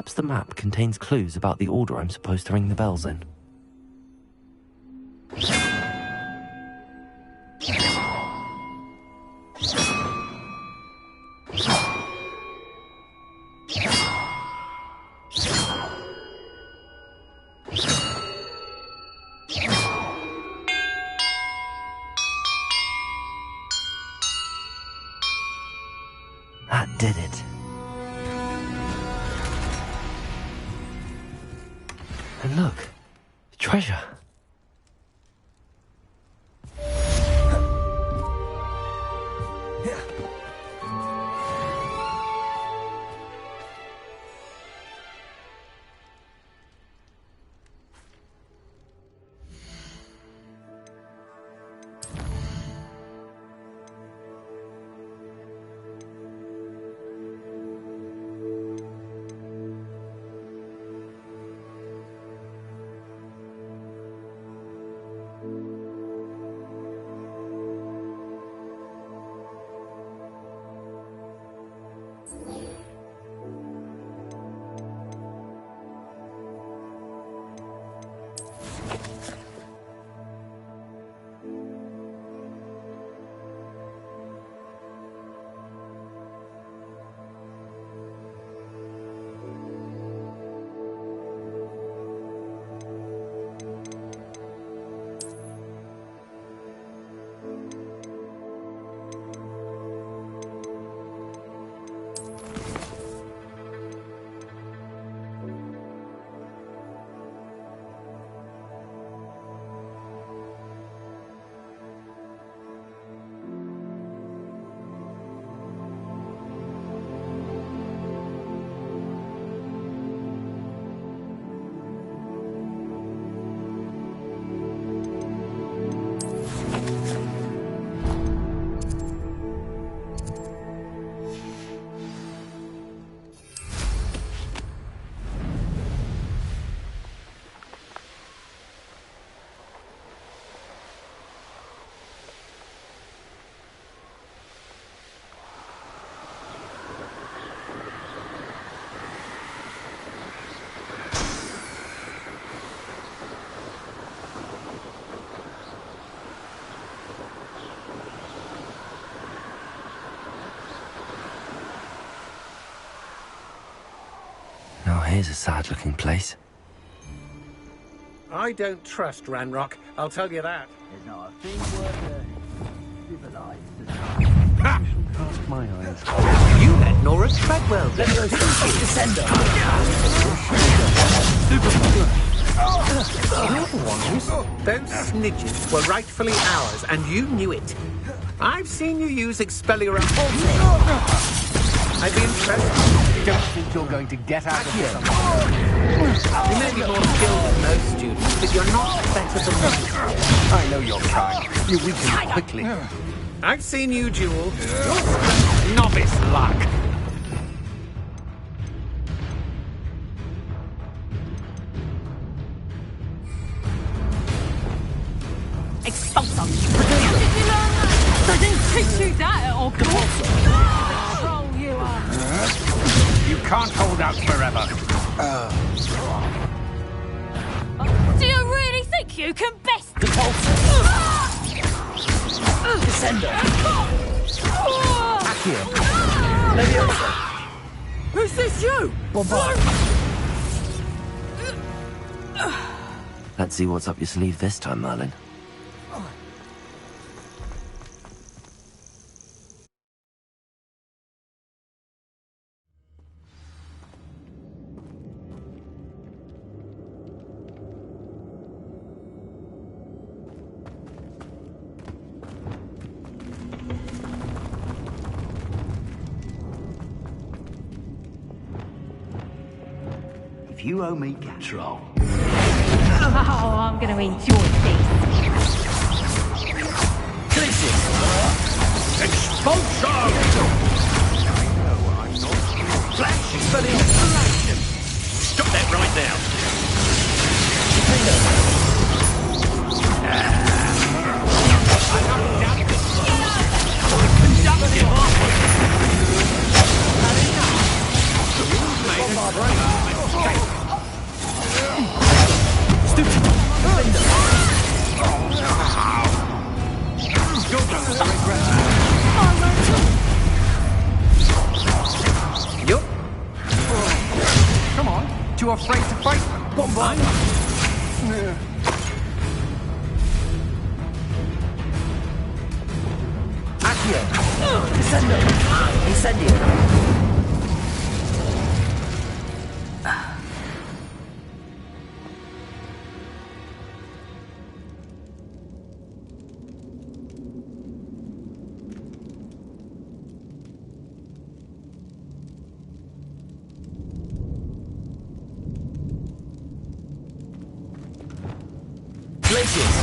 Perhaps the map contains clues about the order I'm supposed to ring the bells in. That did it. And look, treasure. Here's a sad-looking place. I don't trust Ranrock, I'll tell you that. There's not a thing worth civilized. I shall cast my eyes. You let Nora Treadwell do Let's go Descender. Those snidges were rightfully ours, and you knew it. I've seen you use Expelliarm also. I'd be impressed. Don't think you're going to get out of here. You may be more skilled than most students, but you're not better than me. I know your kind. You weaken quickly. I've seen you duel. You're novice luck. Expulsum! I didn't teach you that at Hogwarts. You can't hold out forever. Do you really think you can best? Descender. Back here. Who's this you? Let's see what's up your sleeve this time, Merlin. If you owe me control. Oh, I'm going to enjoy this. Collision! Expulsion! No, I'm not. Flash for the inspiration! Stop that right now. Conducted! Yup. Come on. Too afraid to fight them. Bombard. Accio. Descendo. Incendio. Glaciers.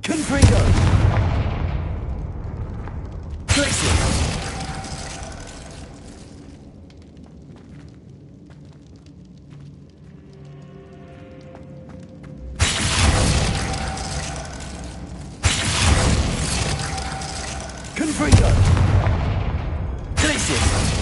Confringo. Glaciers. Confringo. Glaciers.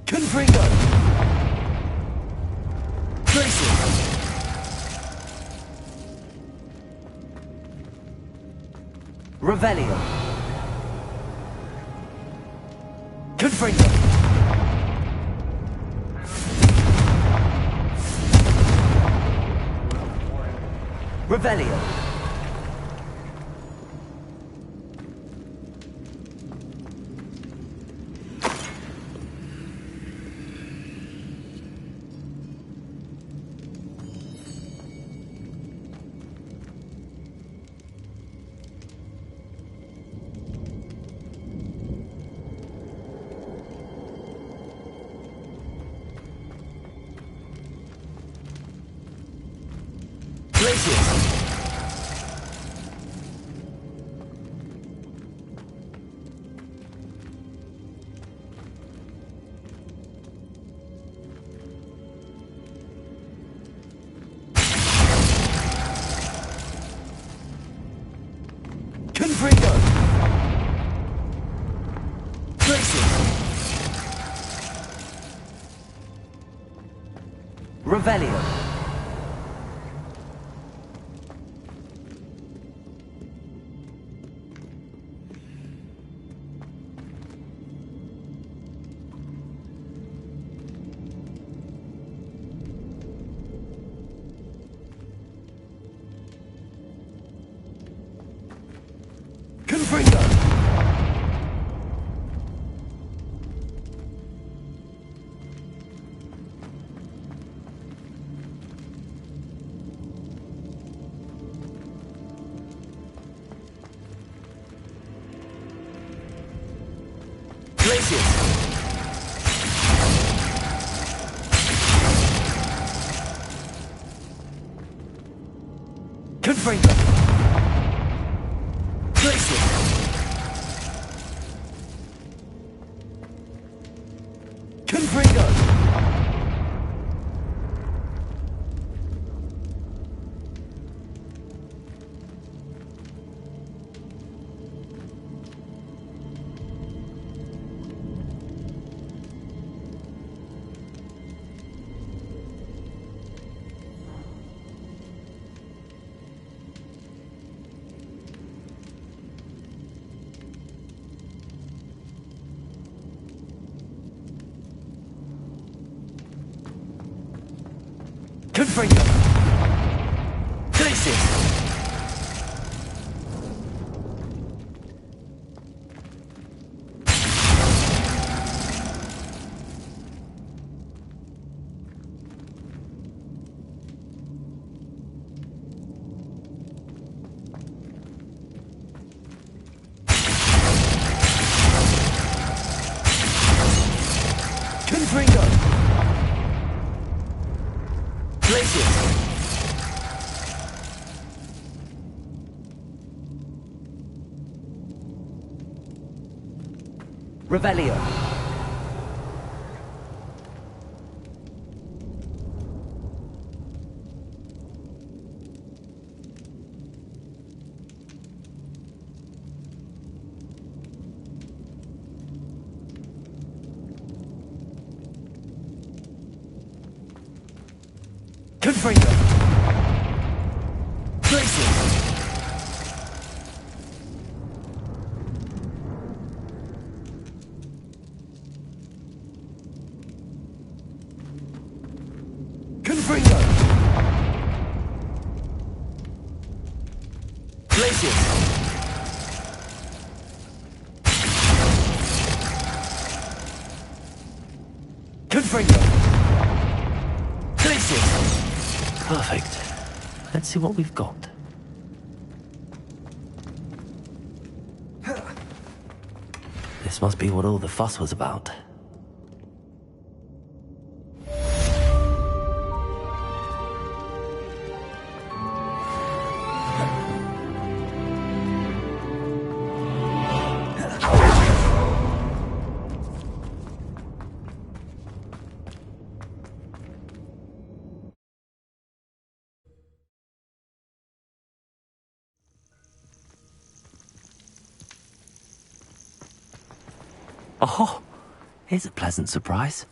Confringo. Glaciers. Revelio. Confringo. Revelio. Glaciers. Confringo. Glaciers. Revelio. Confringo. Glaciers. Confringo. Glaciers. Confringo. Confringo. Glaciers. Confringo! Glacius! Revelio! Confringo! Glacius! Confringo! Glacius! Confringo! Glacius! Perfect. Let's see what we've got. This must be what all the fuss was about. Oh, here's a pleasant surprise.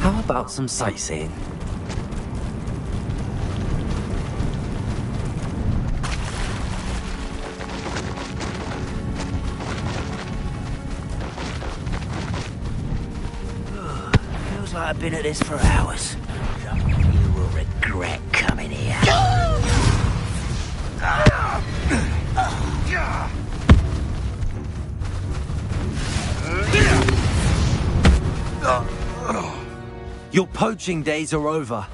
How about some sightseeing? Feels like I've been at this for hours. You will regret coming here. Your poaching days are over.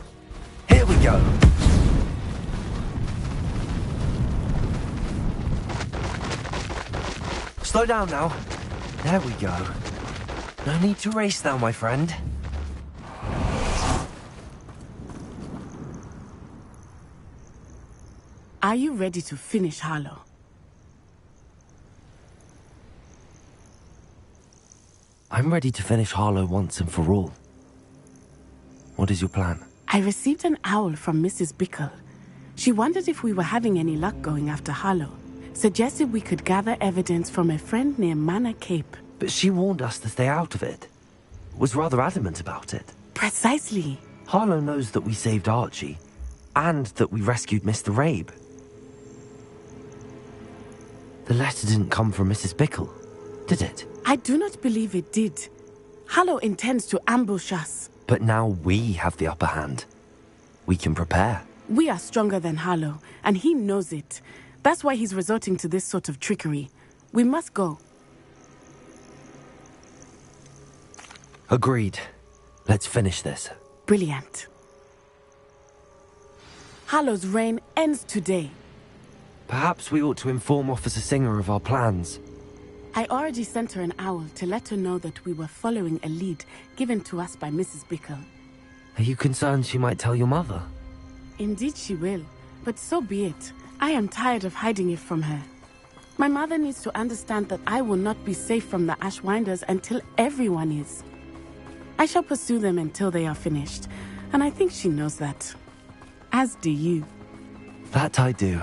Here we go. Slow down now. There we go. No need to race now, my friend. Are you ready to finish Harlow? I'm ready to finish Harlow once and for all. What is your plan? I received an owl from Mrs. Bickle. She wondered if we were having any luck going after Harlow. Suggested we could gather evidence from a friend near Manor Cape. But she warned us to stay out of it. Was rather adamant about it. Precisely. Harlow knows that we saved Archie, and that we rescued Mr. Rabe. The letter didn't come from Mrs. Bickle, did it? I do not believe it did. Harlow intends to ambush us. But now we have the upper hand. We can prepare. We are stronger than Harlow, and he knows it. That's why he's resorting to this sort of trickery. We must go. Agreed. Let's finish this. Brilliant. Harlow's reign ends today. Perhaps we ought to inform Officer Singer of our plans. I already sent her an owl to let her know that we were following a lead given to us by Mrs. Bickle. Are you concerned she might tell your mother? Indeed she will, but so be it. I am tired of hiding it from her. My mother needs to understand that I will not be safe from the Ashwinders until everyone is. I shall pursue them until they are finished, and I think she knows that. As do you. That I do.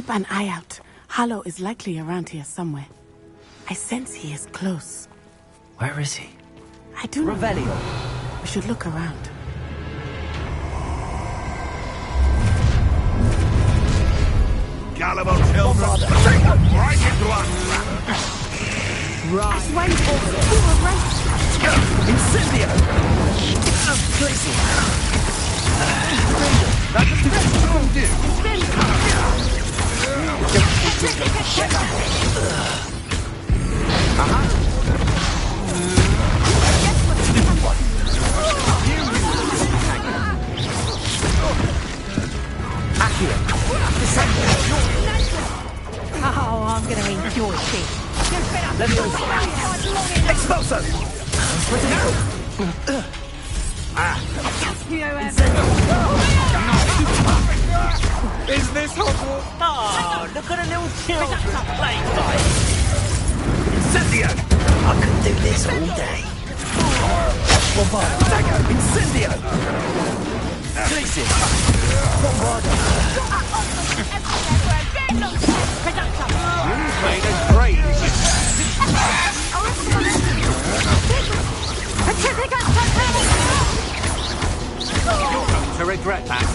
Keep an eye out. Harlow is likely around here somewhere. I sense he is close. Where is he? I do not know. Revelio. We should look around. Gullible children. Right into us. Right. Incendio. Placing. That's the best you can do. Oh, I'm going to enjoy this. Let me go. Expulso. Is this Hogwarts? Oh, look at the little children playing fight. Incendio. I could do this all day. Bombardo. Dagger. Incendio. Placing. Bombardo. Made a great. You're going to regret that.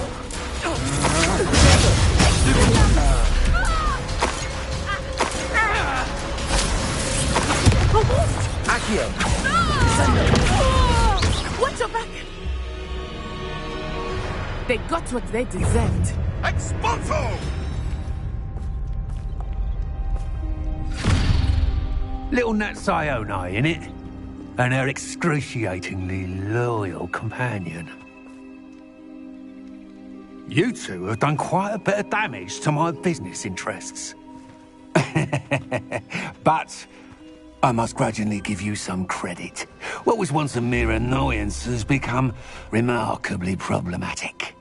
Accio. Watch your back! They got what they deserved. Expulso! Little Nat Sione, innit? And her excruciatingly loyal companion. You two have done quite a bit of damage to my business interests. But I must grudgingly give you some credit. What was once a mere annoyance has become remarkably problematic.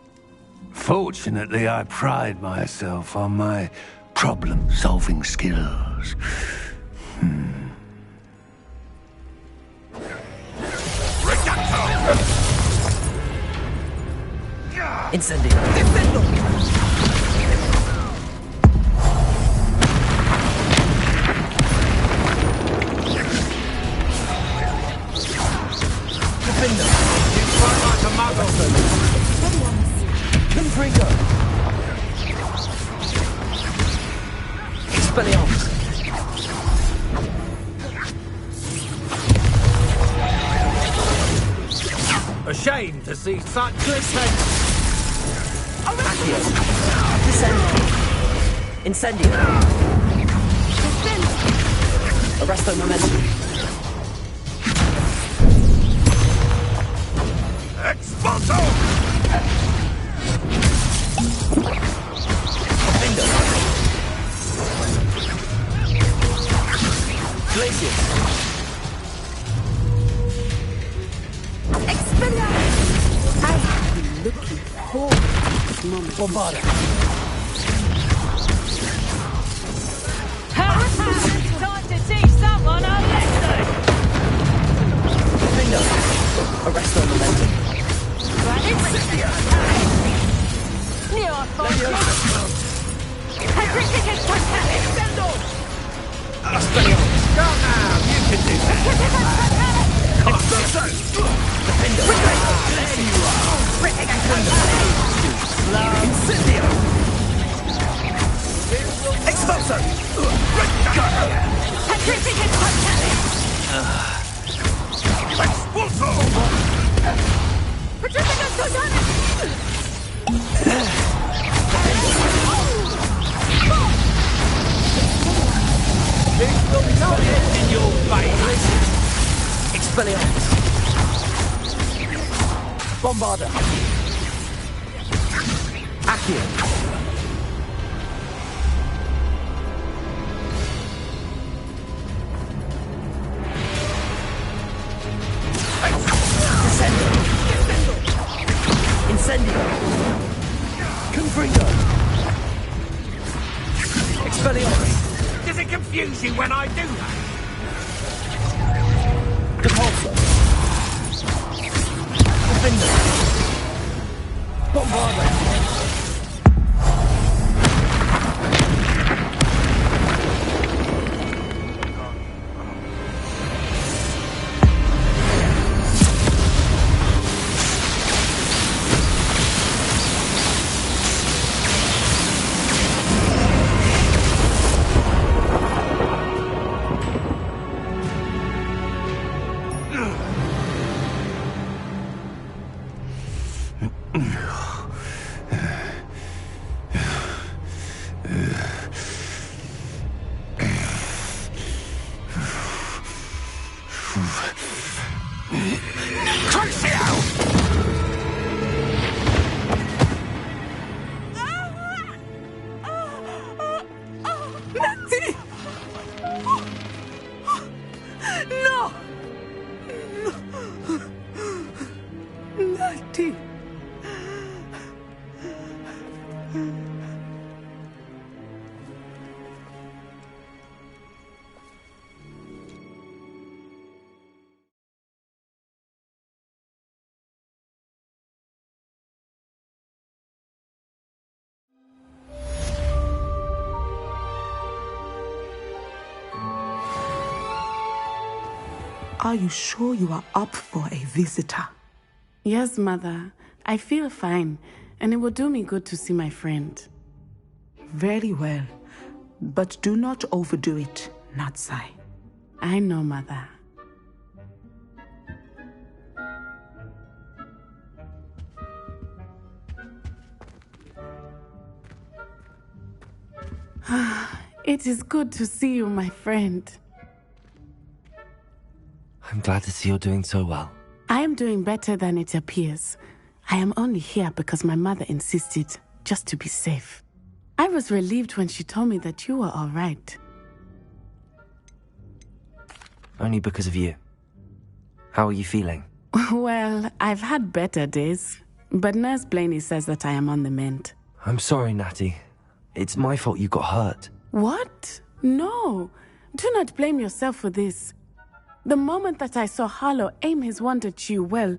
Fortunately, I pride myself on my problem-solving skills. Incendio. Defendo. Defendo. You fight like a muggle. Confringo. Expelliarmus. Ashamed to see such cliffhanger. Accio. Descendio. Incendio. Arresto momentum. Expulso! Defendo. Glacius. I have been looking forward to this moment. Bombardo. Time to teach someone a lesson. Defendo. Arresto momentum. Incendio. Come now, you can do that. Expulso. Defendo. There you are. Incendio. Expulso. In your face. Expelliarmus. Bombardo. Accio. Descendo. Incendio. Confringo. Expelliarmus. Does it confuse you when I do that? Depulso. Defendo. Bombardo. Nancy! No! Natty! Are you sure you are up for a visitor? Yes, Mother. I feel fine, and it will do me good to see my friend. Very well. But do not overdo it, Natsai. I know, Mother. It is good to see you, my friend. I'm glad to see you're doing so well. I am doing better than it appears. I am only here because my mother insisted, just to be safe. I was relieved when she told me that you were all right. Only because of you. How are you feeling? Well, I've had better days, but Nurse Blaney says that I am on the mend. I'm sorry, Natty. It's my fault you got hurt. What? No. Do not blame yourself for this. The moment that I saw Harlow aim his wand at you, well...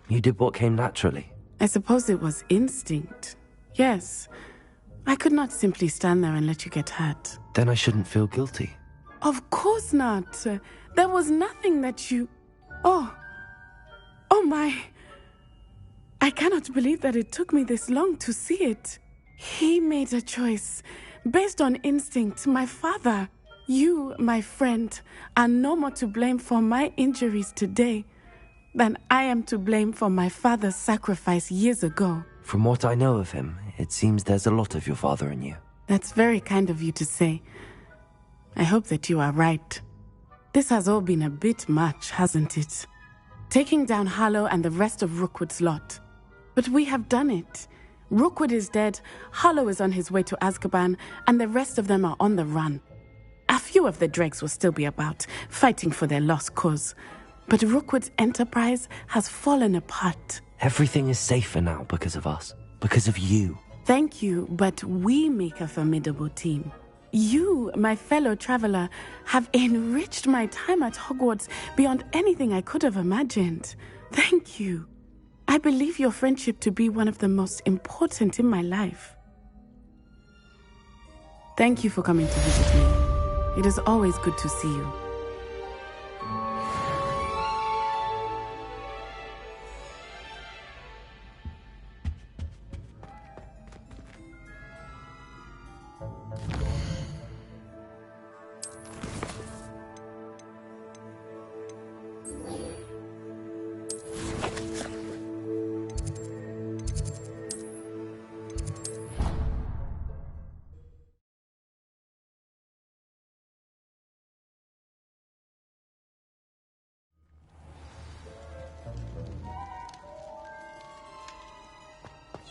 You did what came naturally. I suppose it was instinct. Yes. I could not simply stand there and let you get hurt. Then I shouldn't feel guilty. Of course not. There was nothing that you... Oh my... I cannot believe that it took me this long to see it. He made a choice. Based on instinct, my father, you, my friend, are no more to blame for my injuries today than I am to blame for my father's sacrifice years ago. From what I know of him, it seems there's a lot of your father in you. That's very kind of you to say. I hope that you are right. This has all been a bit much, hasn't it? Taking down Harlow and the rest of Rookwood's lot. But we have done it. Rookwood is dead, Harlow is on his way to Azkaban, and the rest of them are on the run. A few of the dregs will still be about, fighting for their lost cause. But Rookwood's enterprise has fallen apart. Everything is safer now because of us. Because of you. Thank you, but we make a formidable team. You, my fellow traveler, have enriched my time at Hogwarts beyond anything I could have imagined. Thank you. I believe your friendship to be one of the most important in my life. Thank you for coming to visit me. It is always good to see you.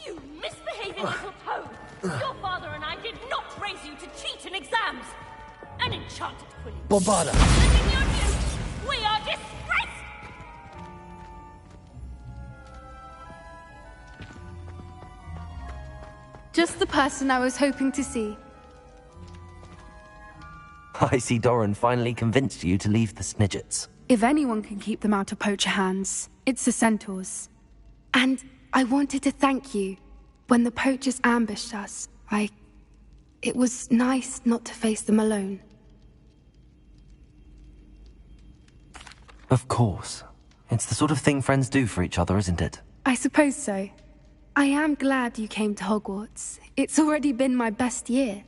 You misbehaving little toad! Your father and I did not raise you to cheat in exams! An enchanted quilling! Bombarda! And in your youth, we are disgraced! Just the person I was hoping to see. I see Doran finally convinced you to leave the Snidgets. If anyone can keep them out of poacher hands, it's the centaurs. And I wanted to thank you. When the poachers ambushed us, it was nice not to face them alone. Of course. It's the sort of thing friends do for each other, isn't it? I suppose so. I am glad you came to Hogwarts. It's already been my best year.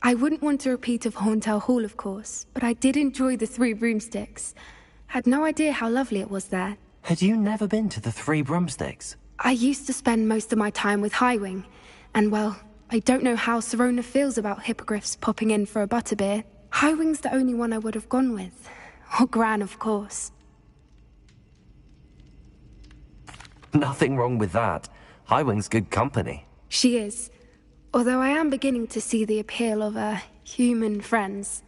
I wouldn't want a repeat of Horntail Hall, of course, but I did enjoy the Three Broomsticks. Had no idea how lovely it was there. Had you never been to the Three Broomsticks? I used to spend most of my time with Highwing, and well, I don't know how Serona feels about hippogriffs popping in for a butterbeer. Highwing's the only one I would have gone with. Or Gran, of course. Nothing wrong with that. Highwing's good company. She is. Although I am beginning to see the appeal of, human friends.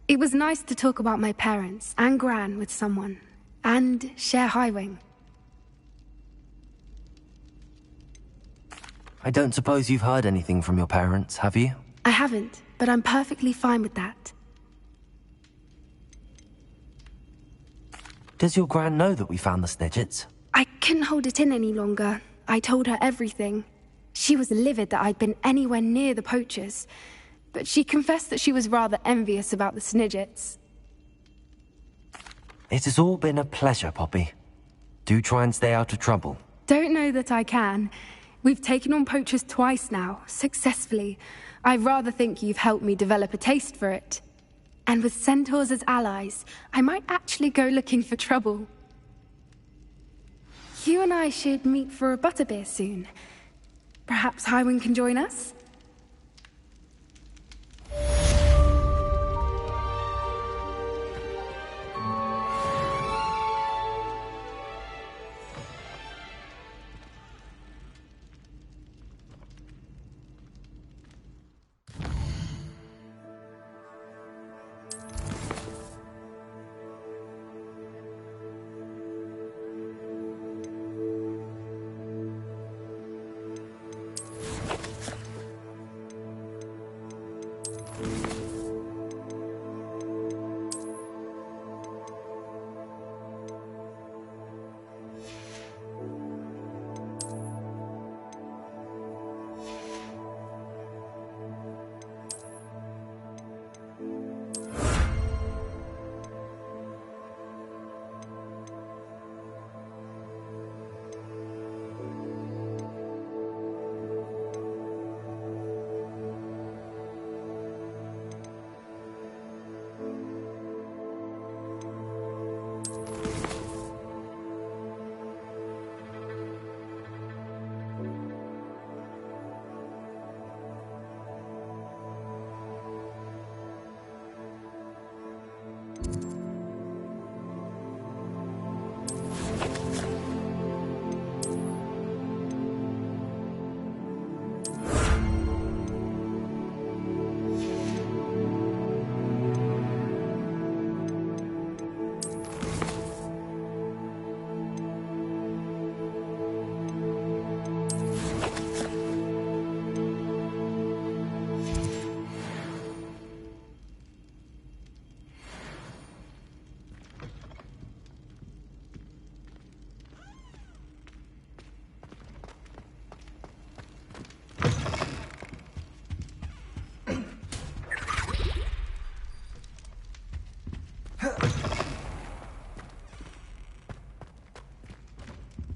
It was nice to talk about my parents and Gran with someone. And share Highwing. I don't suppose you've heard anything from your parents, have you? I haven't, but I'm perfectly fine with that. Does your Gran know that we found the Snidgets? I couldn't hold it in any longer. I told her everything. She was livid that I'd been anywhere near the poachers, but she confessed that she was rather envious about the Snidgets. It has all been a pleasure, Poppy. Do try and stay out of trouble. Don't know that I can. We've taken on poachers twice now, successfully. I rather think you've helped me develop a taste for it. And with centaurs as allies, I might actually go looking for trouble. You and I should meet for a butterbeer soon. Perhaps Highwing can join us?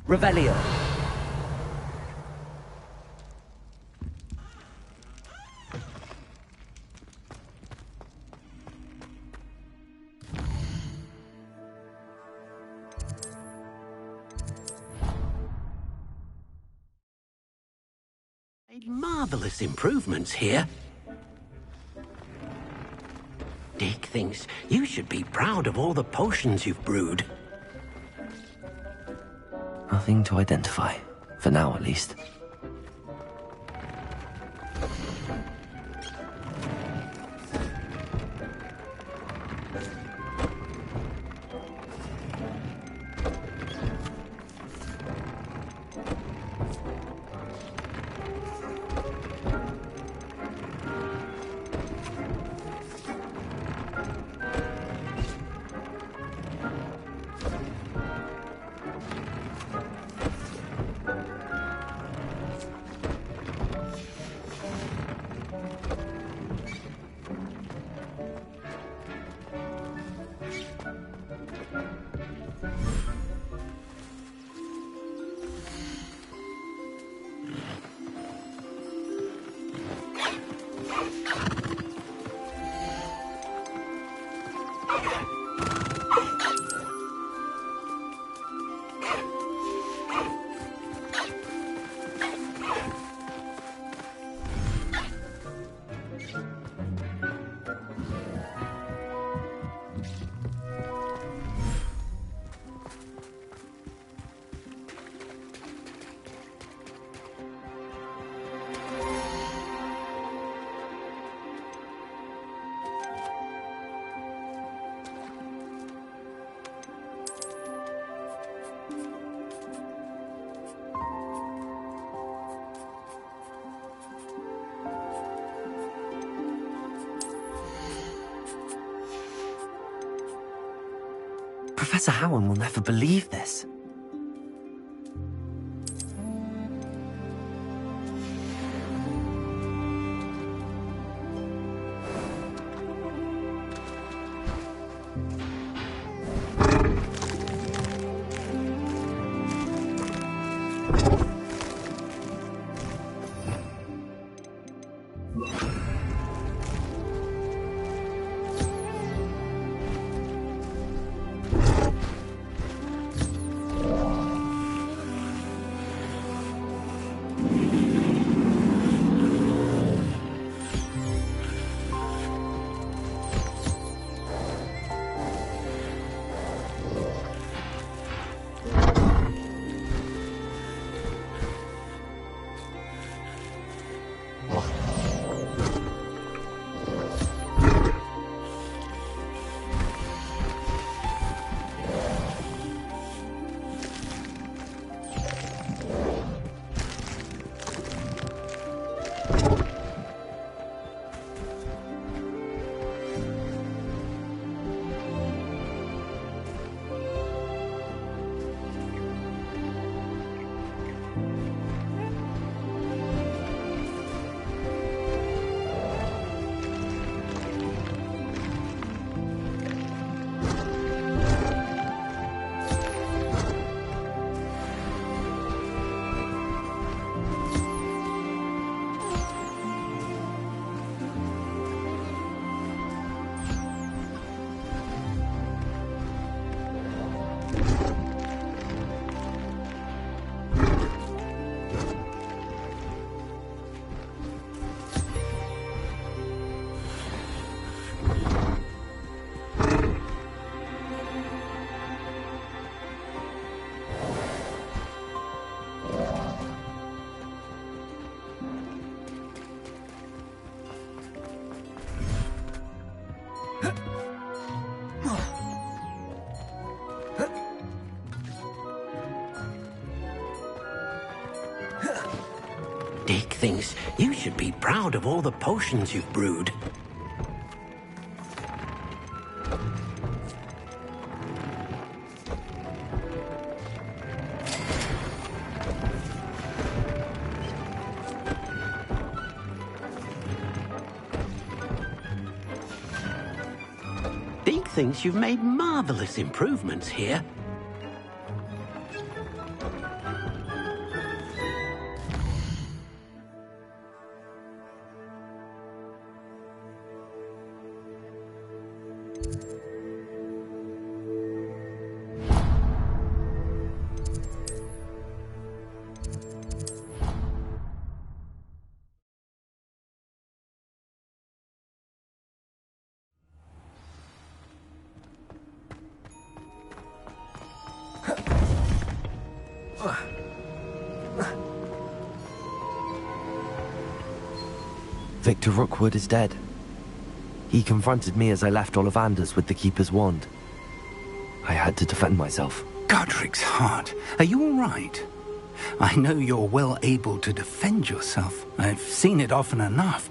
Revelio. Marvelous improvements here. Dick thinks you should be proud of all the potions you've brewed. Nothing to identify. For now, at least. Professor Howard will never believe this. Dick thinks you should be proud of all the potions you've brewed. Dick thinks you've made marvelous improvements here. Victor Rookwood is dead. He confronted me as I left Ollivander's with the Keeper's wand. I had to defend myself. Godric's heart. Are you all right? I know you're well able to defend yourself. I've seen it often enough.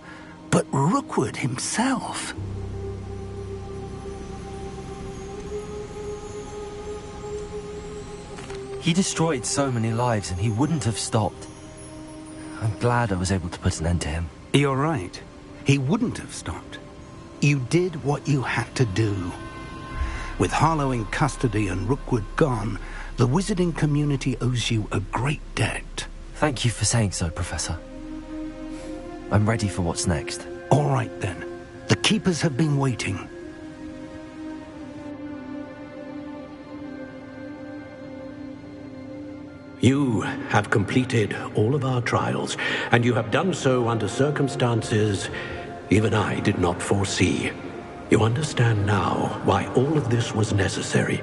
But Rookwood himself... He destroyed so many lives and he wouldn't have stopped. I'm glad I was able to put an end to him. You're right. He wouldn't have stopped. You did what you had to do. With Harlow in custody and Rookwood gone, the wizarding community owes you a great debt. Thank you for saying so, Professor. I'm ready for what's next. All right, then. The Keepers have been waiting. You have completed all of our trials, and you have done so under circumstances even I did not foresee. You understand now why all of this was necessary.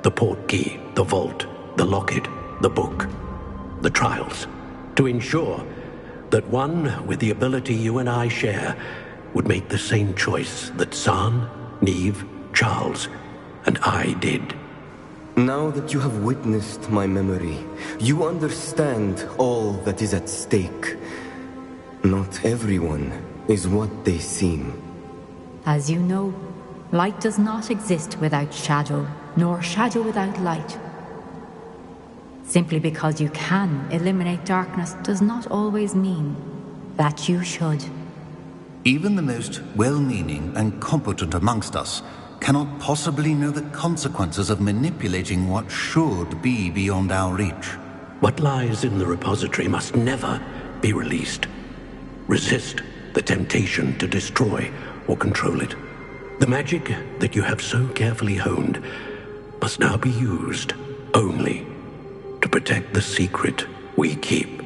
The portkey, the vault, the locket, the book, the trials. To ensure that one with the ability you and I share would make the same choice that San, Neve, Charles, and I did. Now that you have witnessed my memory, you understand all that is at stake. Not everyone is what they seem. As you know, light does not exist without shadow. nor shadow without light. Simply because you can eliminate darkness does not always mean that you should. Even the most well-meaning and competent amongst us cannot possibly know the consequences of manipulating what should be beyond our reach. What lies in the repository must never be released. Resist the temptation to destroy or control it. The magic that you have so carefully honed must now be used only to protect the secret we keep.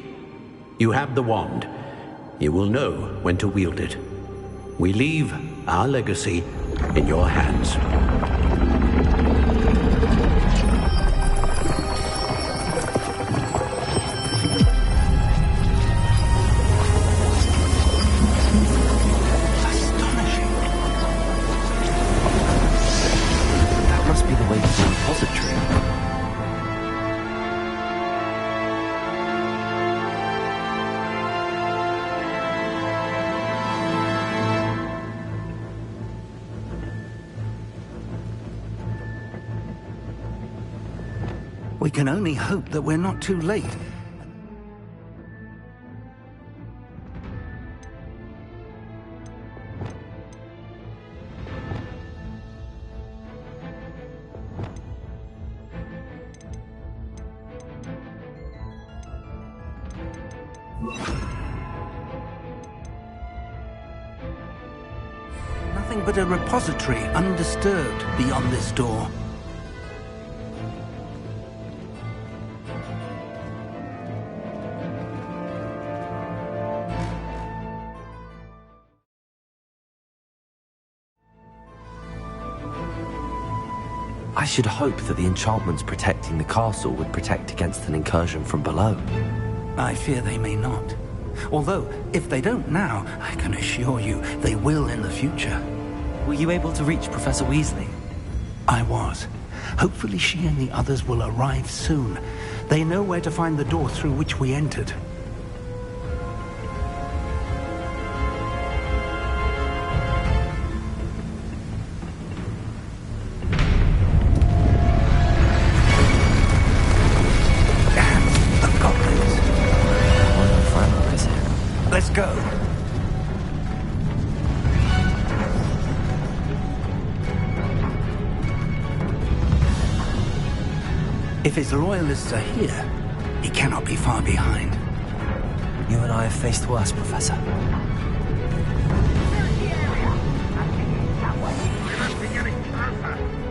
You have the wand. You will know when to wield it. We leave our legacy in your hands. That must be the way to the repository. We can only hope that we're not too late. Nothing but a repository undisturbed beyond this door. I should hope that the enchantments protecting the castle would protect against an incursion from below. I fear they may not. Although, if they don't now, I can assure you they will in the future. Were you able to reach Professor Weasley? I was. Hopefully she and the others will arrive soon. They know where to find the door through which we entered. Let's go. If his loyalists are here, he cannot be far behind. You and I have faced worse, Professor.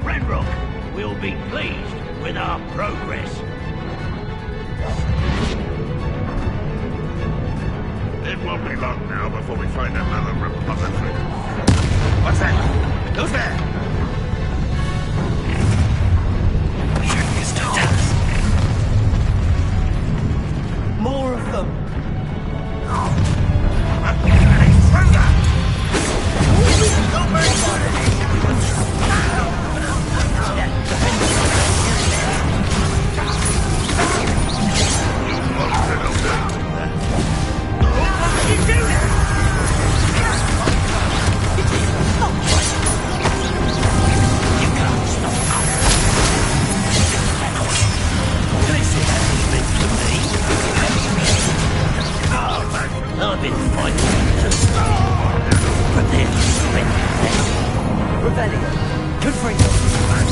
Renrock will be pleased with our progress. It won't be long now before we find another repository. What's that? Who's there? More of them! I've been fighting to prepare to spend Revelio, good for you.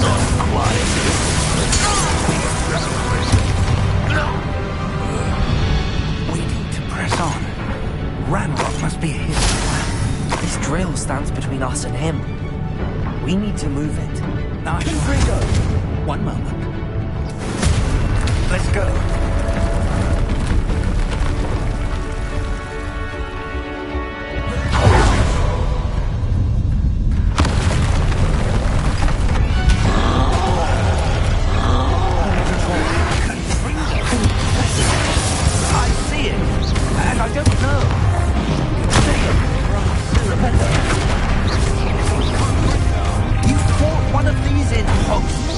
Not quite. We need to press on. Ranrock must be his plan. This drill stands between us and him. We need to move it. Confringo! One moment. Let's go. One of these in Hogwarts.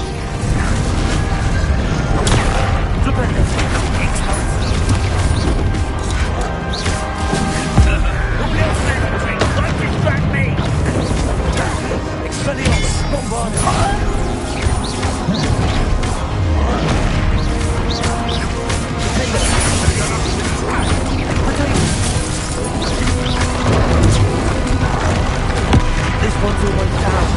one's almost down.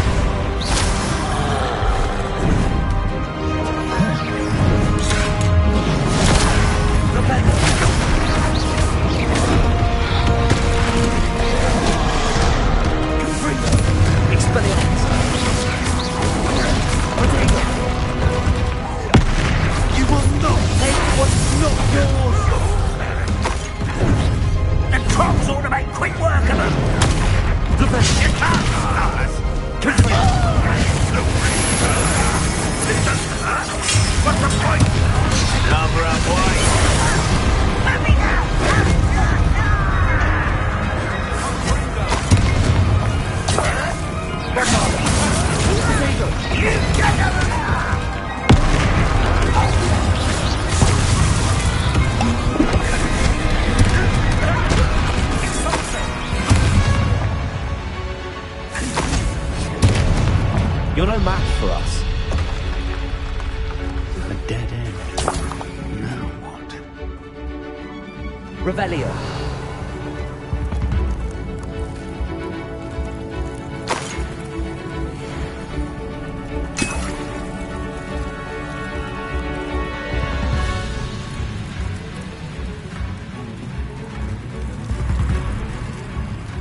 You will not take what's not yours! The Trolls ought to make quick work of them! You can't stop us! What's the point? Cover up, boy! Let me out! You get over there! You're no match for us. A dead end. Now what? Revelio.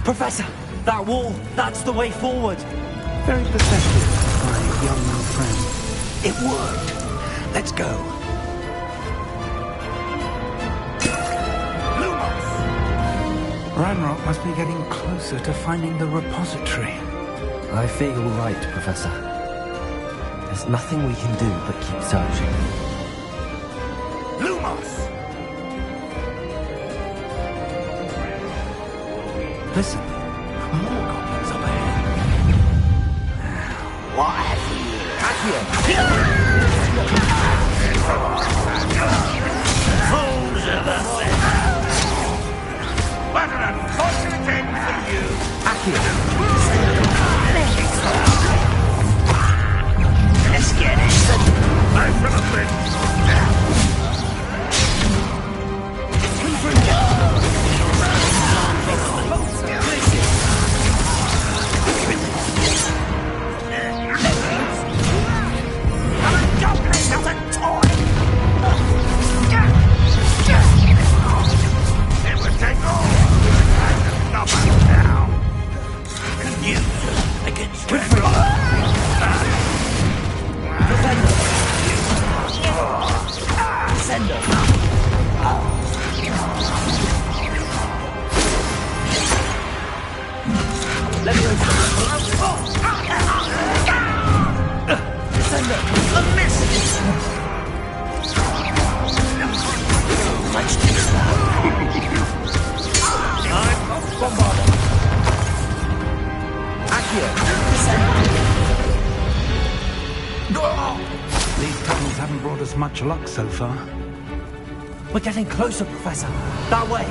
Professor, that wall, that's the way forward. Very pathetic, my young friend. It worked. Let's go. Ranrock must be getting closer to finding the repository. I fear you're right, Professor. There's nothing we can do but keep searching. Lumos! Listen. More goblins up ahead. What have you? Fools of a What an unfortunate end for you! Let's get it! I feel a bit. These tunnels haven't brought us much luck so far. We're getting closer, Professor. That way.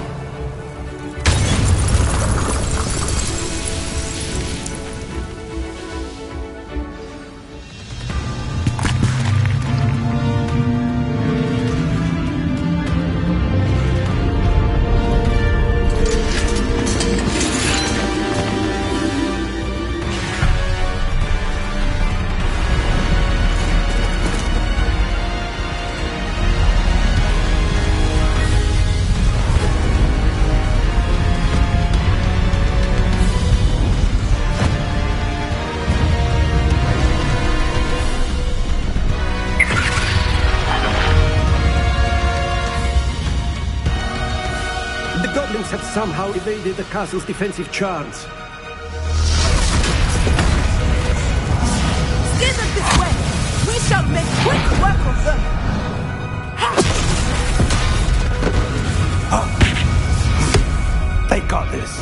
Have somehow evaded the castle's defensive charms. Steer them this way! We shall make quick work of them! They got this.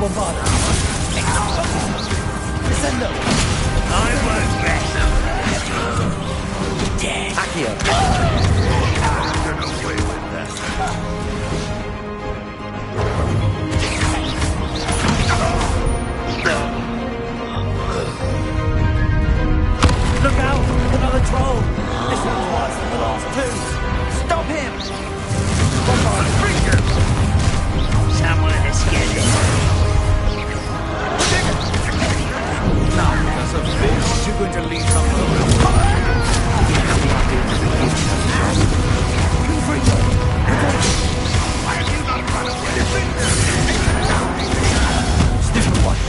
Bombarda. Descendo. I won't rest. Accio. Get away with that. Look out! Another troll! This one's worse than the last two! Stop him! Someone is getting. Now, because of this, you're going to leave some Why have you not run away? Stupid one.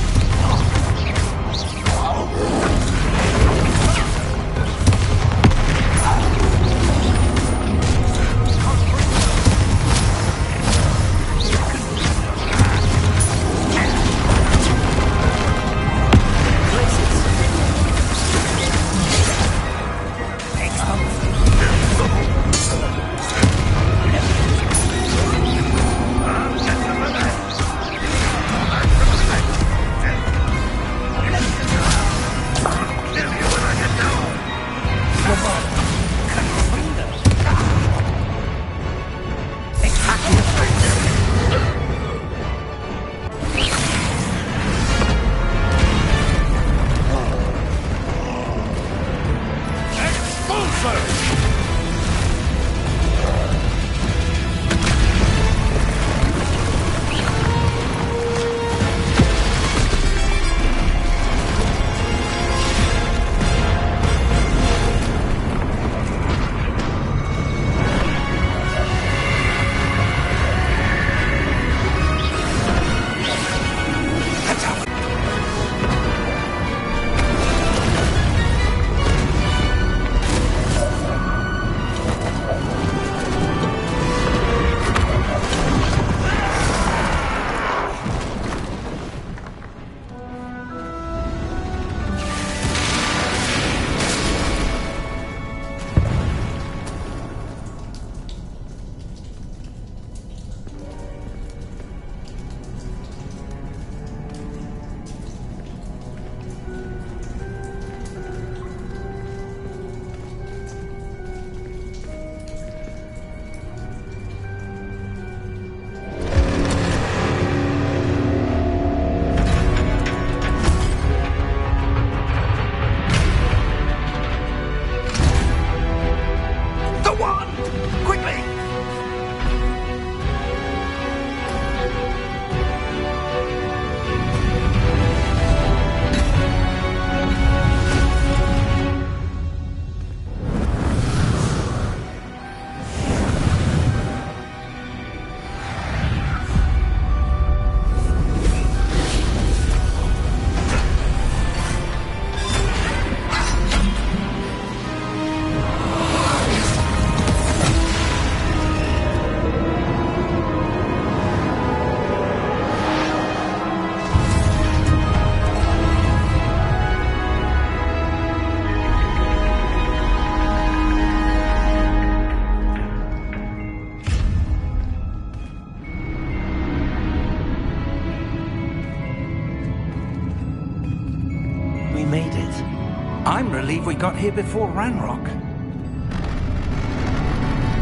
We got here before Ranrock.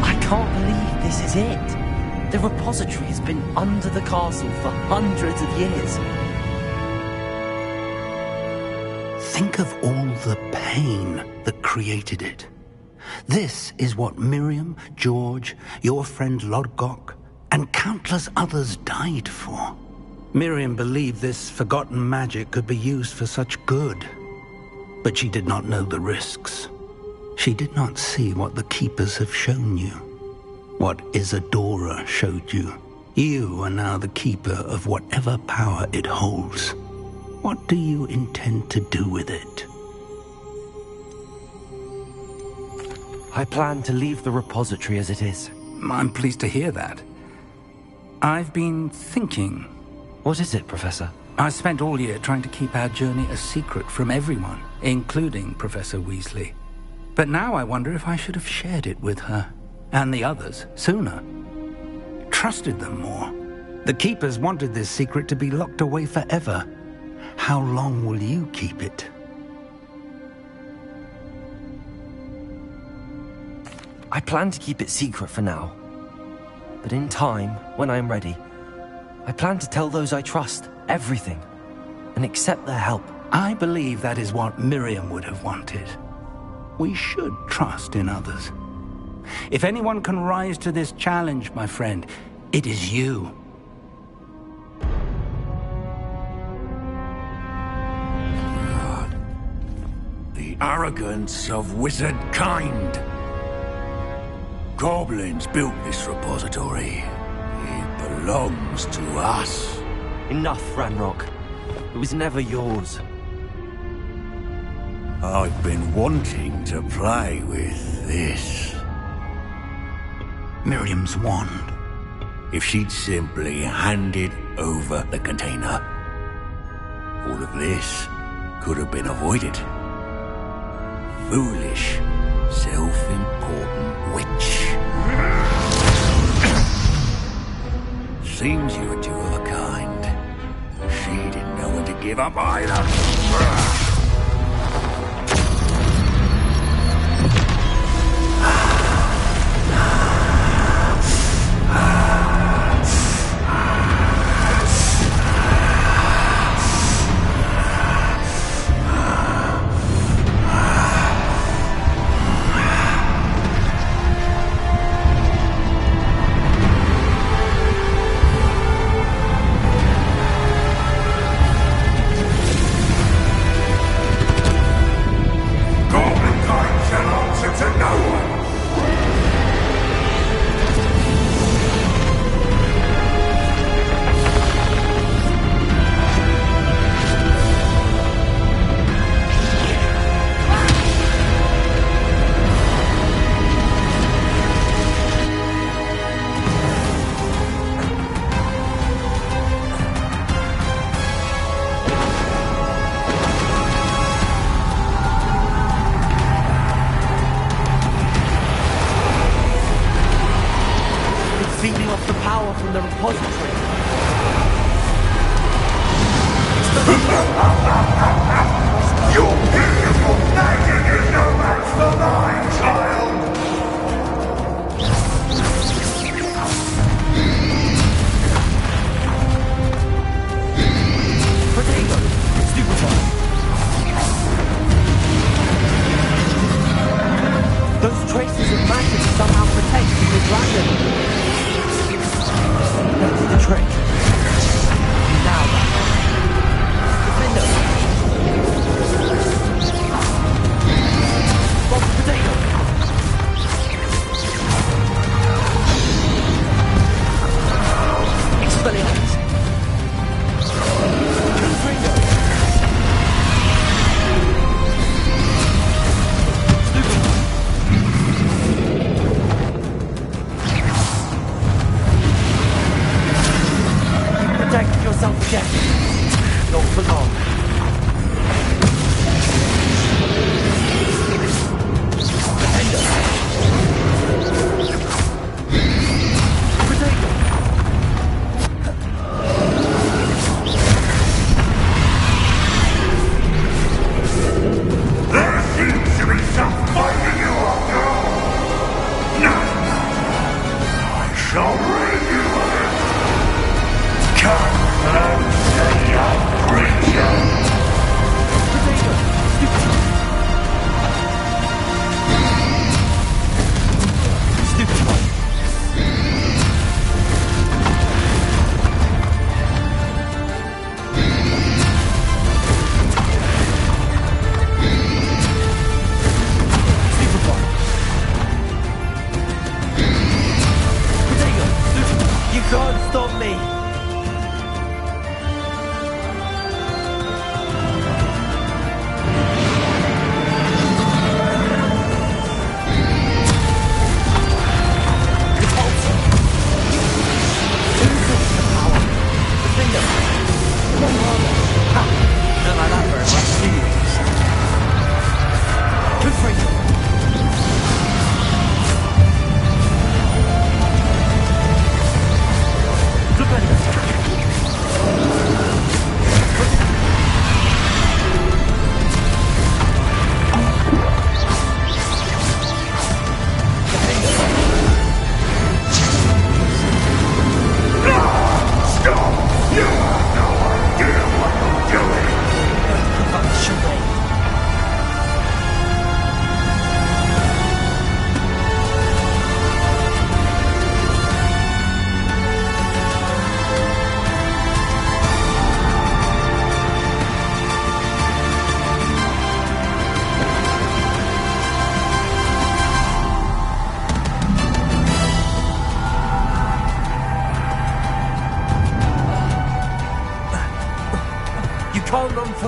I can't believe this is it. The repository has been under the castle for hundreds of years. Think of all the pain that created it. This is what Miriam, George, your friend Lodgok, and countless others died for. Miriam believed this forgotten magic could be used for such good. But she did not know the risks. She did not see what the Keepers have shown you. What Isadora showed you. You are now the Keeper of whatever power it holds. What do you intend to do with it? I plan to leave the repository as it is. I'm pleased to hear that. I've been thinking. What is it, Professor? I spent all year trying to keep our journey a secret from everyone, including Professor Weasley. But now I wonder if I should have shared it with her, and the others, sooner. Trusted them more. The Keepers wanted this secret to be locked away forever. How long will you keep it? I plan to keep it secret for now. But in time, when I am ready, I plan to tell those I trust everything and accept their help. I believe that is what Miriam would have wanted. We should trust in others. If anyone can rise to this challenge, my friend, it is you. The arrogance of wizard kind. Goblins built this repository. It belongs to us. Enough, Ranrock. It was never yours. I've been wanting to play with this. Miriam's wand. If she'd simply handed over the container, all of this could have been avoided. Foolish, self-important witch. Seems you were two of a kind. She didn't know when to give up either. Feeding off the power from the repository. Your beautiful magic is no match for mine, child! Potato! Stupefy! Those traces of magic somehow protect this random. That's the trick. Now then. Defender! Bob Potato! Expelliarmus! Confringo! Stupefy!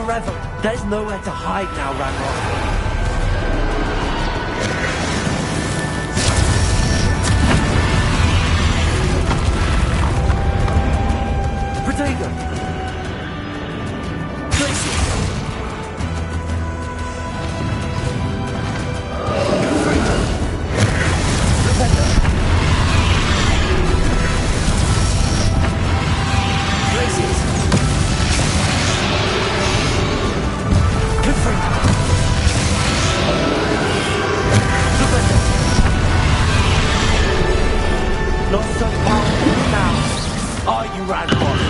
forever. There's nowhere to hide now, Ranrock. Protego! Places! Defender! Places! Defender! Defender! Not so powerful now, are you, Ranrock?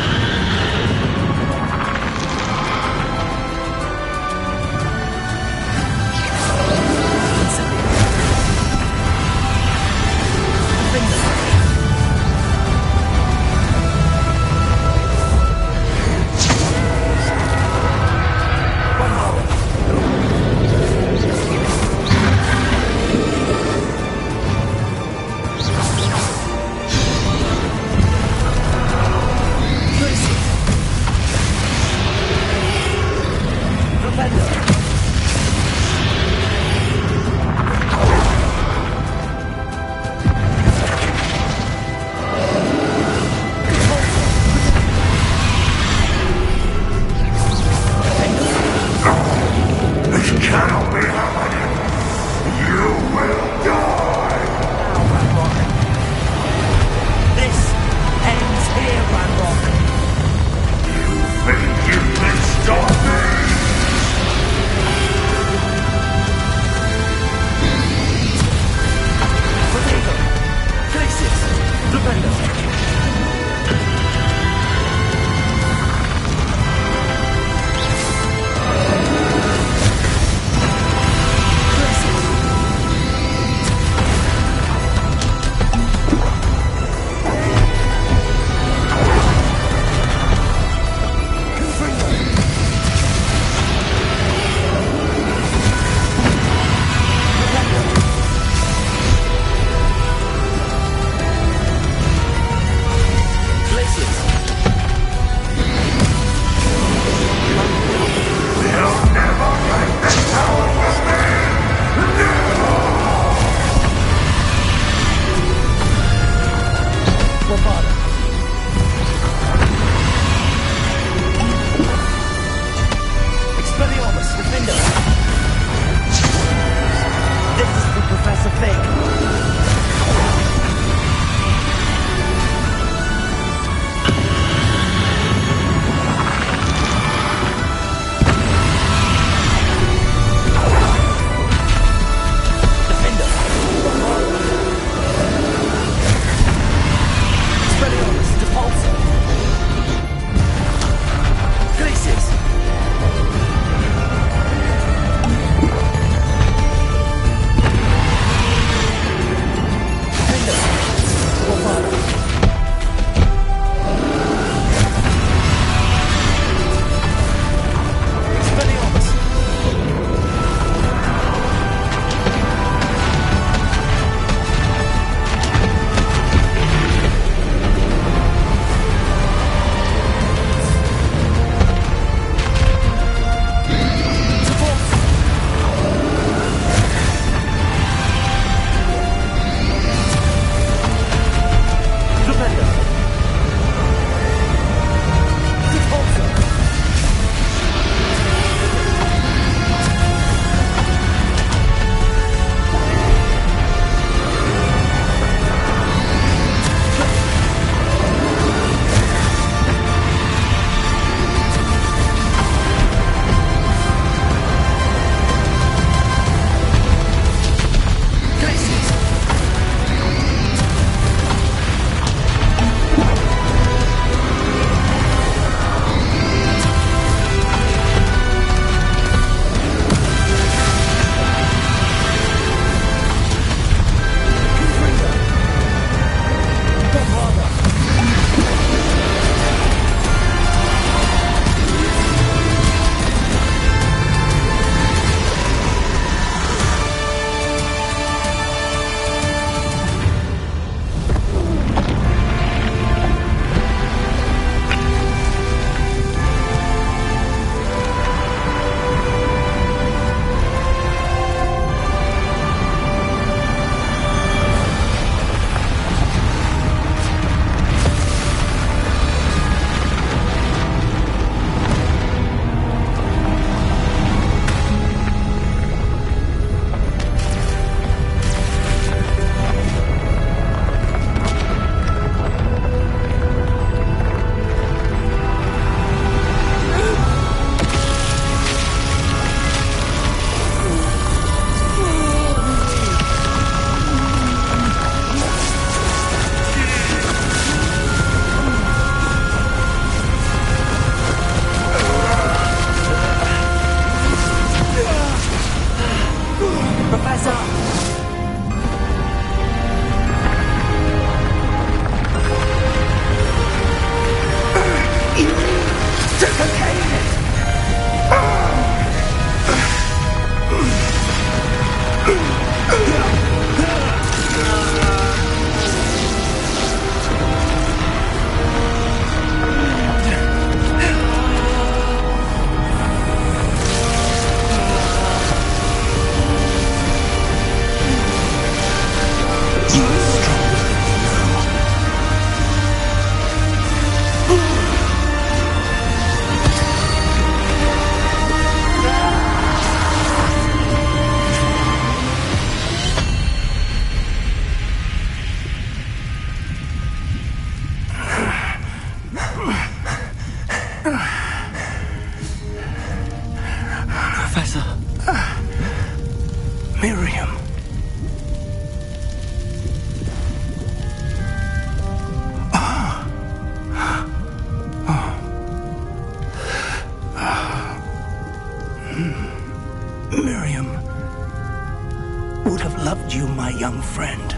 loved you, my young friend.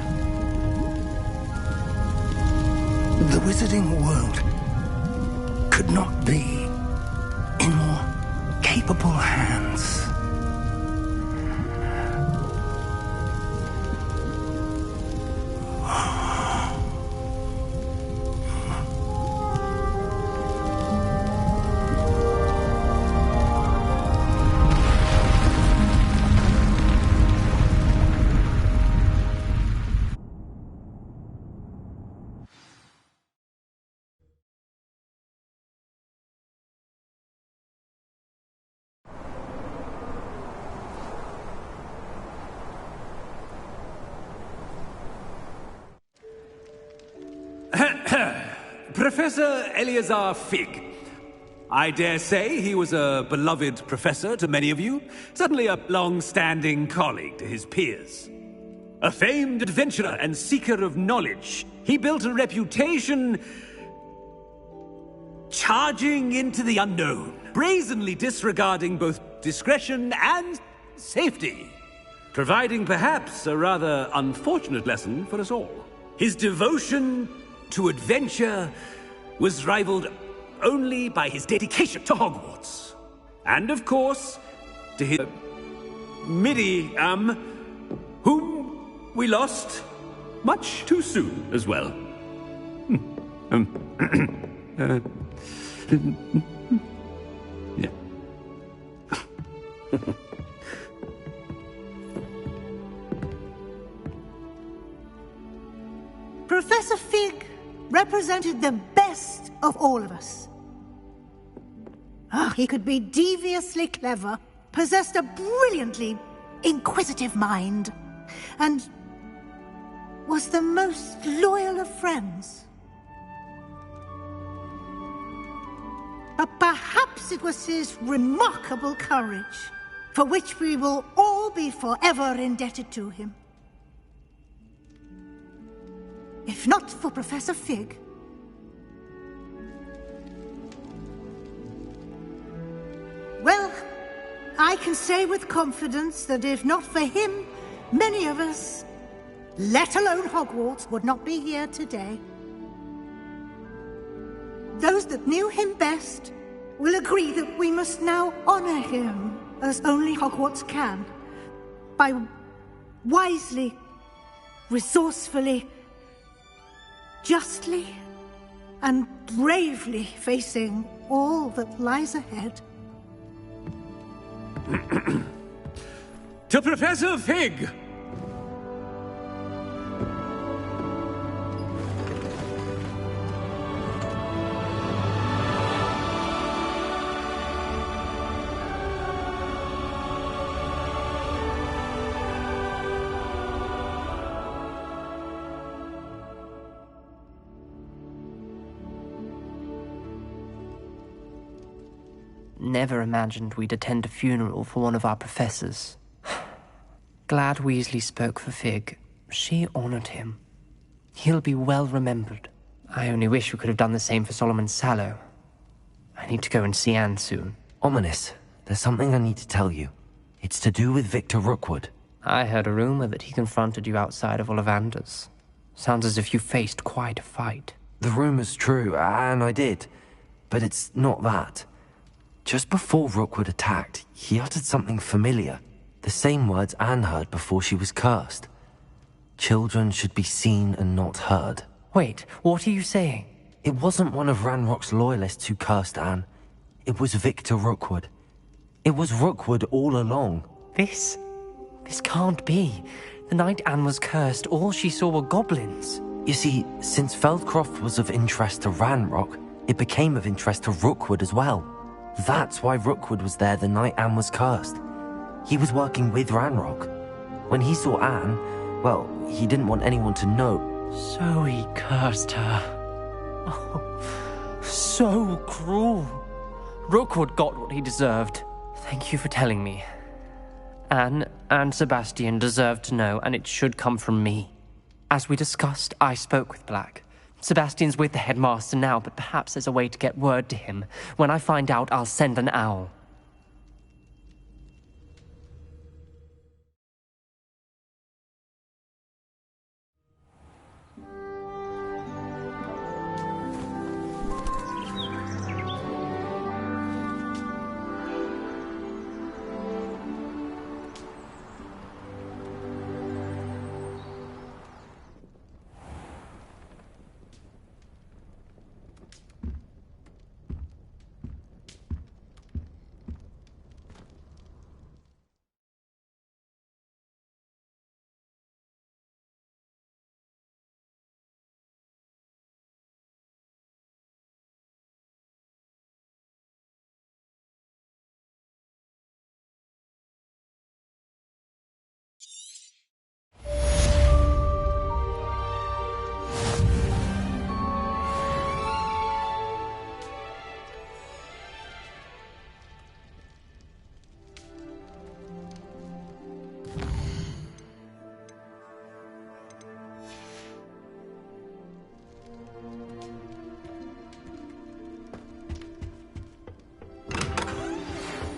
The wizarding world could not be in more capable hands. Professor Eleazar Fig. I dare say he was a beloved professor to many of you, certainly a long-standing colleague to his peers. A famed adventurer and seeker of knowledge, he built a reputation charging into the unknown, brazenly disregarding both discretion and safety, providing perhaps a rather unfortunate lesson for us all. His devotion to adventure was rivaled only by his dedication to Hogwarts. And of course, to his Midi, whom we lost much too soon as well. Yeah. Professor Fig represented the best of all of us. He could be deviously clever, possessed a brilliantly inquisitive mind, and was the most loyal of friends. But perhaps it was his remarkable courage, for which we will all be forever indebted to him. If not for Professor Fig, well, I can say with confidence that if not for him, many of us, let alone Hogwarts, would not be here today. Those that knew him best will agree that we must now honor him as only Hogwarts can, by wisely, resourcefully, justly and bravely facing all that lies ahead. To Professor Fig! Never imagined we'd attend a funeral for one of our professors. Glad Weasley spoke for Fig. She honored him. He'll be well remembered. I only wish we could have done the same for Solomon Sallow. I need to go and see Anne soon. Ominous, there's something I need to tell you. It's to do with Victor Rookwood. I heard a rumor that he confronted you outside of Ollivander's. Sounds as if you faced quite a fight. The rumor's true, and I did. But it's not that. Just before Rookwood attacked, he uttered something familiar. The same words Anne heard before she was cursed. Children should be seen and not heard. Wait, what are you saying? It wasn't one of Ranrock's loyalists who cursed Anne. It was Victor Rookwood. It was Rookwood all along. This can't be. The night Anne was cursed, all she saw were goblins. You see, since Feldcroft was of interest to Ranrock, it became of interest to Rookwood as well. That's why Rookwood was there the night Anne was cursed. He was working with Ranrock. When he saw Anne, well, he didn't want anyone to know. So he cursed her. Oh, so cruel. Rookwood got what he deserved. Thank you for telling me. Anne and Sebastian deserved to know, and it should come from me. As we discussed, I spoke with Black. Sebastian's with the headmaster now, but perhaps there's a way to get word to him. When I find out, I'll send an owl.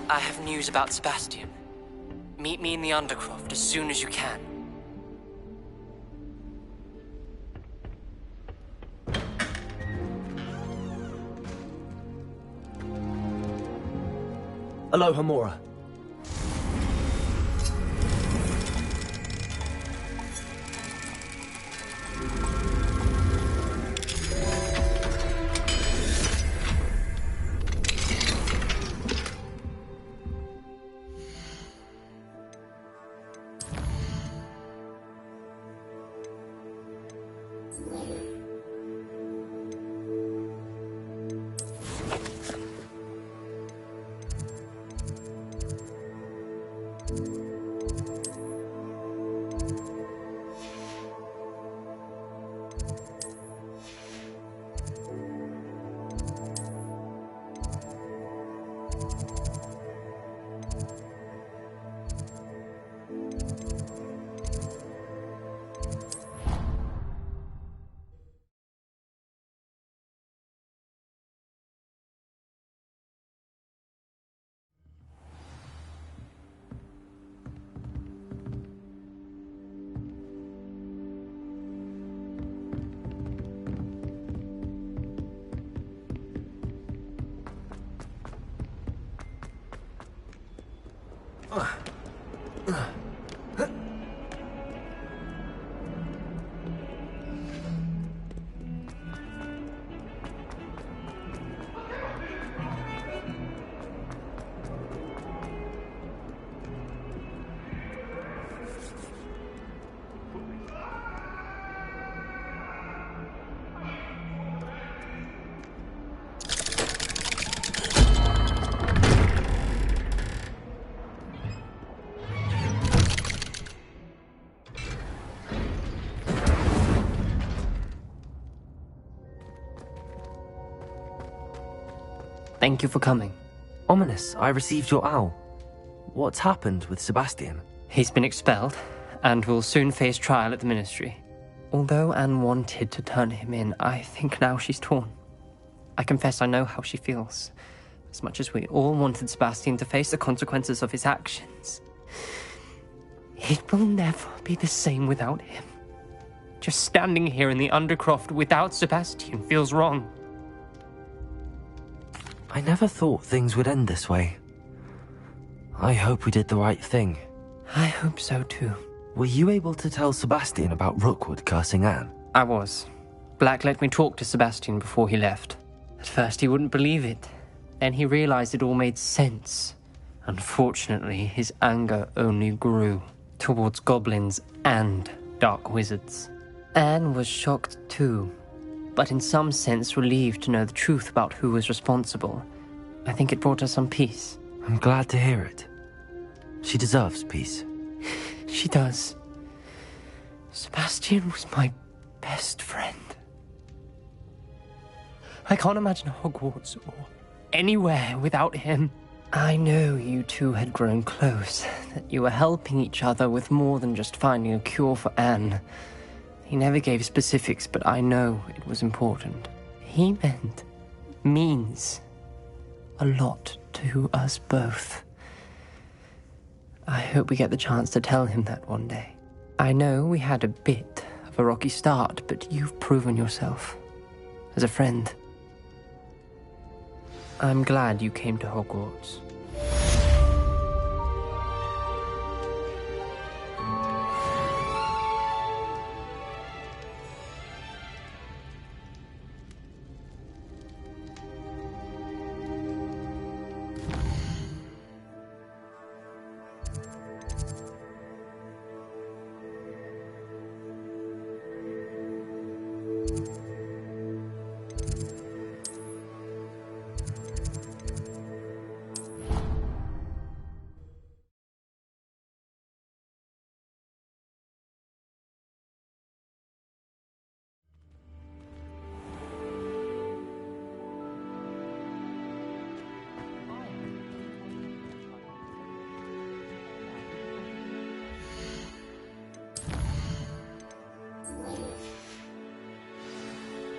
I have news about Sebastian. Meet me in the Undercroft as soon as you can. Aloha, Mora. Thank you for coming. Ominous, I received your owl. What's happened with Sebastian? He's been expelled, and will soon face trial at the Ministry. Although Anne wanted to turn him in, I think now she's torn. I confess I know how she feels. As much as we all wanted Sebastian to face the consequences of his actions. It will never be the same without him. Just standing here in the Undercroft without Sebastian feels wrong. I never thought things would end this way. I hope we did the right thing. I hope so too. Were you able to tell Sebastian about Rookwood cursing Anne? I was. Black let me talk to Sebastian before he left. At first he wouldn't believe it. Then he realized it all made sense. Unfortunately, his anger only grew towards goblins and dark wizards. Anne was shocked too, but in some sense relieved to know the truth about who was responsible. I think it brought her some peace. I'm glad to hear it. She deserves peace. She does. Sebastian was my best friend. I can't imagine Hogwarts or anywhere without him. I know you two had grown close, that you were helping each other with more than just finding a cure for Anne. He never gave specifics, but I know it was important. He means a lot to us both. I hope we get the chance to tell him that one day. I know we had a bit of a rocky start, but you've proven yourself as a friend. I'm glad you came to Hogwarts.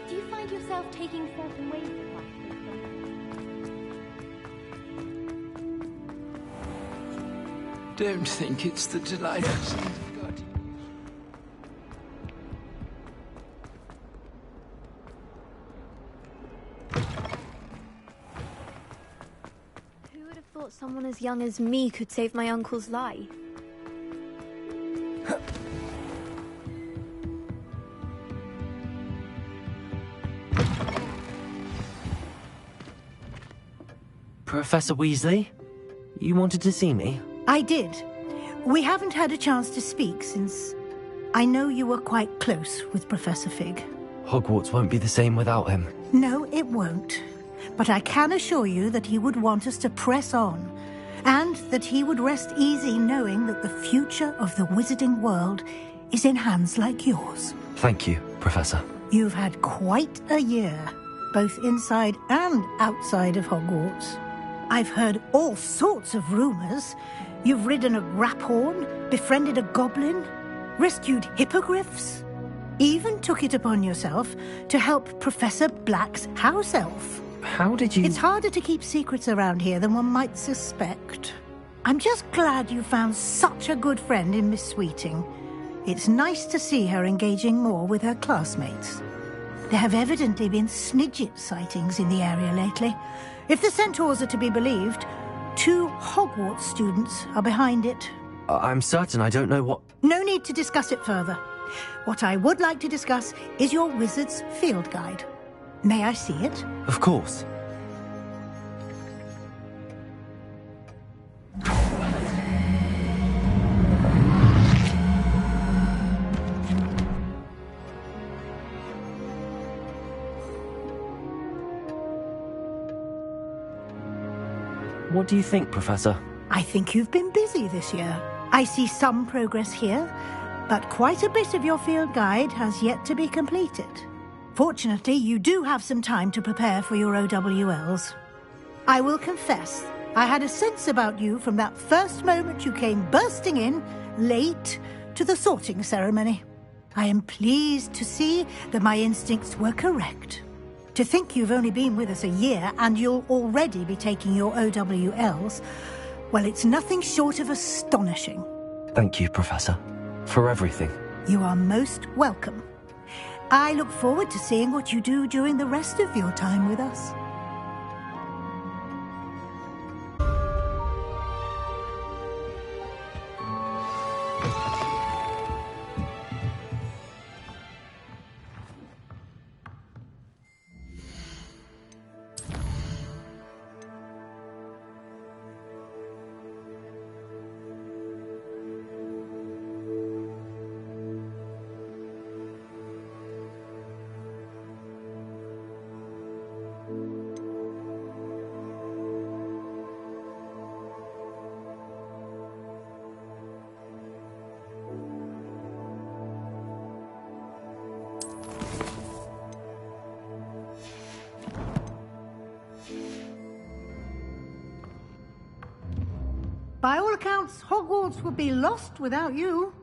Do you find yourself taking certain ways of life? don't think it's the delight of seeing God. Who would have thought someone as young as me could save my uncle's life? Professor Weasley? You wanted to see me? I did. We haven't had a chance to speak since I know you were quite close with Professor Fig. Hogwarts won't be the same without him. No, it won't. But I can assure you that he would want us to press on, and that he would rest easy knowing that the future of the wizarding world is in hands like yours. Thank you, Professor. You've had quite a year, both inside and outside of Hogwarts. I've heard all sorts of rumors. You've ridden a graphorn, befriended a goblin, rescued hippogriffs, even took it upon yourself to help Professor Black's house elf. How did you... It's harder to keep secrets around here than one might suspect. I'm just glad you found such a good friend in Miss Sweeting. It's nice to see her engaging more with her classmates. There have evidently been Snidget sightings in the area lately. If the centaurs are to be believed, 2 Hogwarts students are behind it. I'm certain I don't know what... No need to discuss it further. What I would like to discuss is your wizard's field guide. May I see it? Of course. What do you think, Professor? I think you've been busy this year. I see some progress here, but quite a bit of your field guide has yet to be completed. Fortunately, you do have some time to prepare for your OWLs. I will confess, I had a sense about you from that first moment you came bursting in, late, to the sorting ceremony. I am pleased to see that my instincts were correct. To think you've only been with us a year and you'll already be taking your OWLs, well, it's nothing short of astonishing. Thank you, Professor, for everything. You are most welcome. I look forward to seeing what you do during the rest of your time with us. By all accounts, Hogwarts would be lost without you.